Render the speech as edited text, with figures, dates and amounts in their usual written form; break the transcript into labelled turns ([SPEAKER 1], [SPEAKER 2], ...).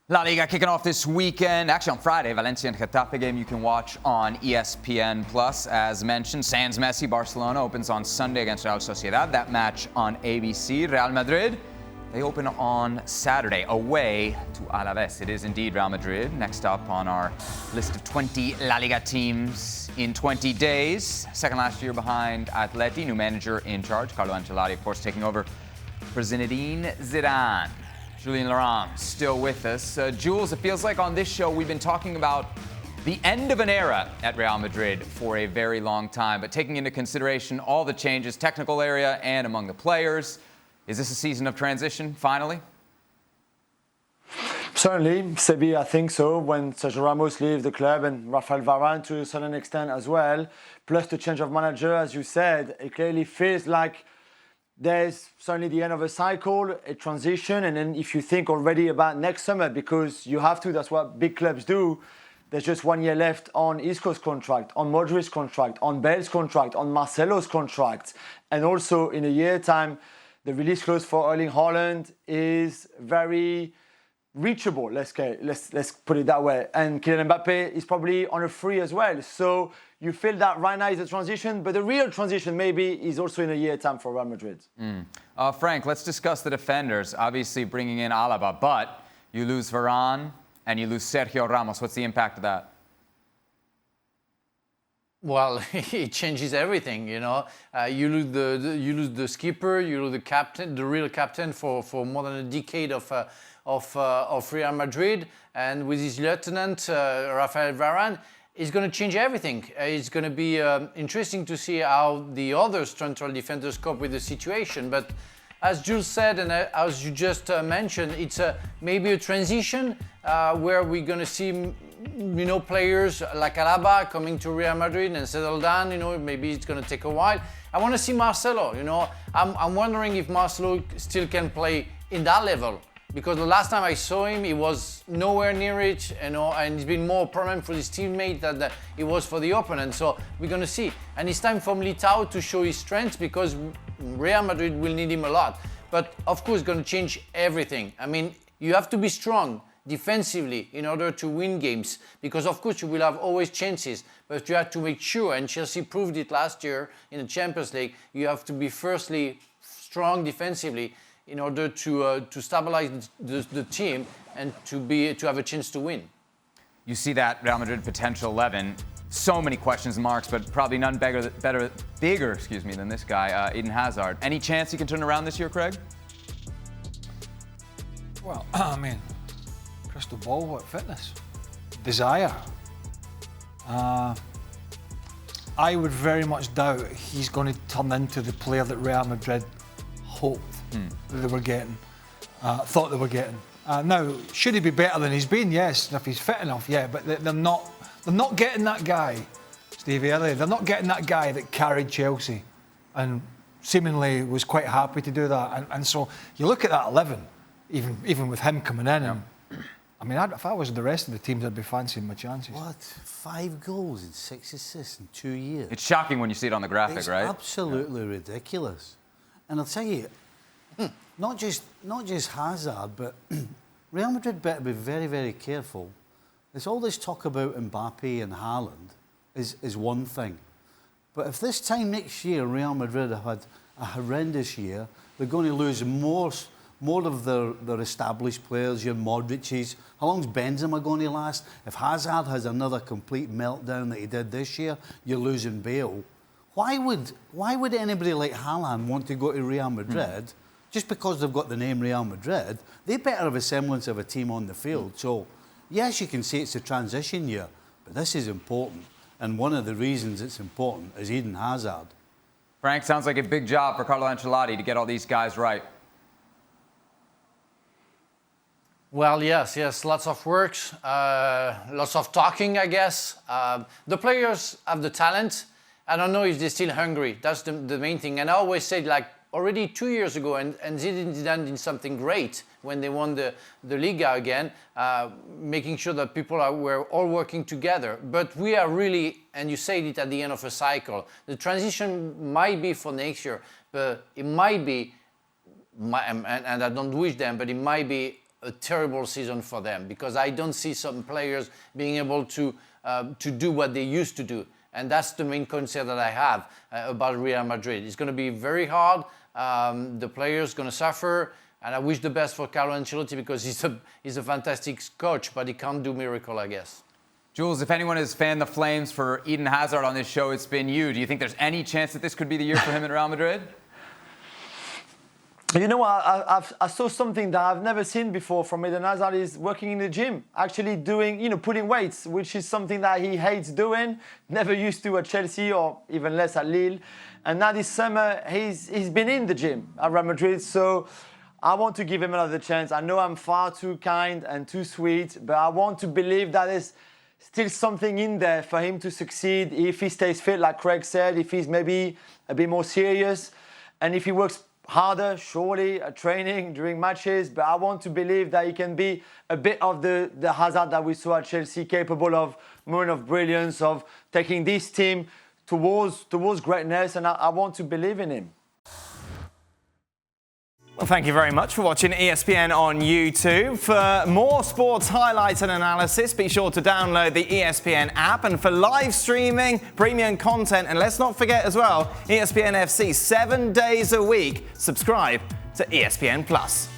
[SPEAKER 1] La Liga kicking off this weekend. Actually, on Friday, Valencia and Getafe game you can watch on ESPN Plus. As mentioned, sans Messi, Barcelona opens on Sunday against Real Sociedad. That match on ABC. Real Madrid, they open on Saturday away to Alaves. It is indeed Real Madrid. Next up on our list of 20 La Liga teams in 20 days. Second last year behind Atleti. New manager in charge, Carlo Ancelotti, of course, taking over for Zinedine Zidane. Julien Laurens still with us. Jules, it feels like on this show we've been talking about the end of an era at Real Madrid for a very long time, but taking into consideration all the changes, technical area and among the players, is this a season of transition, finally?
[SPEAKER 2] Certainly, Sevilla, I think so. When Sergio Ramos leaves the club and Raphael Varane to a certain extent as well, plus the change of manager, as you said, it clearly feels like there's certainly the end of a cycle, a transition, and then if you think already about next summer, because you have to, that's what big clubs do, there's just 1 year left on Isco's contract, on Modric's contract, on Bale's contract, on Marcelo's contract, and also in a year's time, the release clause for Erling Haaland is very reachable, let's put it that way. And Kylian Mbappe is probably on a free as well. So you feel that right now is a transition, but the real transition maybe is also in a year's time for Real Madrid.
[SPEAKER 1] Frank, let's discuss the defenders. Obviously bringing in Alaba, but you lose Varane and you lose Sergio Ramos. What's the impact of that?
[SPEAKER 3] Well, it changes everything, you know. You lose the skipper, you lose the captain, the real captain for more than a decade of Real Madrid, and with his lieutenant Raphael Varane, it's going to change everything. It's going to be interesting to see how the other central defenders cope with the situation. But as Jules said, and as you just mentioned, it's maybe a transition where we're going to see, you know, players like Alaba coming to Real Madrid and settle down. You know, maybe it's going to take a while. I want to see Marcelo. You know, I'm wondering if Marcelo still can play in that level. Because the last time I saw him, he was nowhere near it, you know, and he's been more prominent for his teammate than he was for the opponent. So we're going to see. And it's time for Militao to show his strength because Real Madrid will need him a lot. But of course, it's going to change everything. I mean, you have to be strong defensively in order to win games because, of course, you will have always chances. But you have to make sure, and Chelsea proved it last year in the Champions League, you have to be firstly strong defensively in order to stabilize the team and to have a chance to win.
[SPEAKER 1] You see that Real Madrid potential 11. So many questions and marks, but probably none bigger than this guy, Eden Hazard. Any chance he can turn around this year, Craig?
[SPEAKER 4] Well, I mean, crystal ball, what fitness? Desire. I would very much doubt he's going to turn into the player that Real Madrid hoped that they were getting, thought they were getting. Now, should he be better than he's been? Yes, if he's fit enough, yeah. But they're not getting that guy, Stevie. Are they? They're not getting that guy that carried Chelsea, and seemingly was quite happy to do that. And so you look at that 11, even with him coming in. And, I mean, if I was the rest of the teams, I'd be fancying my chances.
[SPEAKER 5] What? 5 goals and 6 assists in 2 years?
[SPEAKER 1] It's shocking when you see it on the graphic,
[SPEAKER 5] it's
[SPEAKER 1] right?
[SPEAKER 5] Absolutely ridiculous. And I'll tell you, not just Hazard, but Real Madrid better be very, very careful. There's all this talk about Mbappe and Haaland is one thing. But if this time next year Real Madrid have had a horrendous year, they're going to lose more of their established players, your Modric's. How long's Benzema going to last? If Hazard has another complete meltdown that he did this year, you're losing Bale. Why would anybody like Haaland want to go to Real Madrid just because they've got the name Real Madrid? They better have a semblance of a team on the field. So, yes, you can say it's a transition year, but this is important. And one of the reasons it's important is Eden Hazard.
[SPEAKER 1] Frank, sounds like a big job for Carlo Ancelotti to get all these guys right.
[SPEAKER 3] Well, yes, lots of work, lots of talking, I guess. The players have the talent. I don't know if they're still hungry. That's the main thing. And I always said, like, already 2 years ago, and Zinedine Zidane did something great when they won the Liga again, making sure that people were all working together. But we are really, and you said it at the end of a cycle, the transition might be for next year, but it might be, and I don't wish them, but it might be a terrible season for them, because I don't see some players being able to do what they used to do. And that's the main concern that I have about Real Madrid. It's going to be very hard. The players going to suffer. And I wish the best for Carlo Ancelotti, because he's a fantastic coach, but he can't do miracle, I guess.
[SPEAKER 1] Jules, if anyone has fanned the flames for Eden Hazard on this show, it's been you. Do you think there's any chance that this could be the year for him at Real Madrid?
[SPEAKER 2] You know what? I saw something that I've never seen before from Eden Hazard is working in the gym, actually doing, putting weights, which is something that he hates doing, never used to at Chelsea or even less at Lille. And now this summer, he's been in the gym at Real Madrid. So I want to give him another chance. I know I'm far too kind and too sweet, but I want to believe that there's still something in there for him to succeed if he stays fit, like Craig said, if he's maybe a bit more serious, and if he works harder, surely, at training, during matches. But I want to believe that he can be a bit of the Hazard that we saw at Chelsea, capable of moment of brilliance, of taking this team towards greatness, and I want to believe in him.
[SPEAKER 6] Well, thank you very much for watching ESPN on YouTube. For more sports highlights and analysis, be sure to download the ESPN app. And for live streaming, premium content, and let's not forget as well, ESPN FC 7 days a week. Subscribe to ESPN+.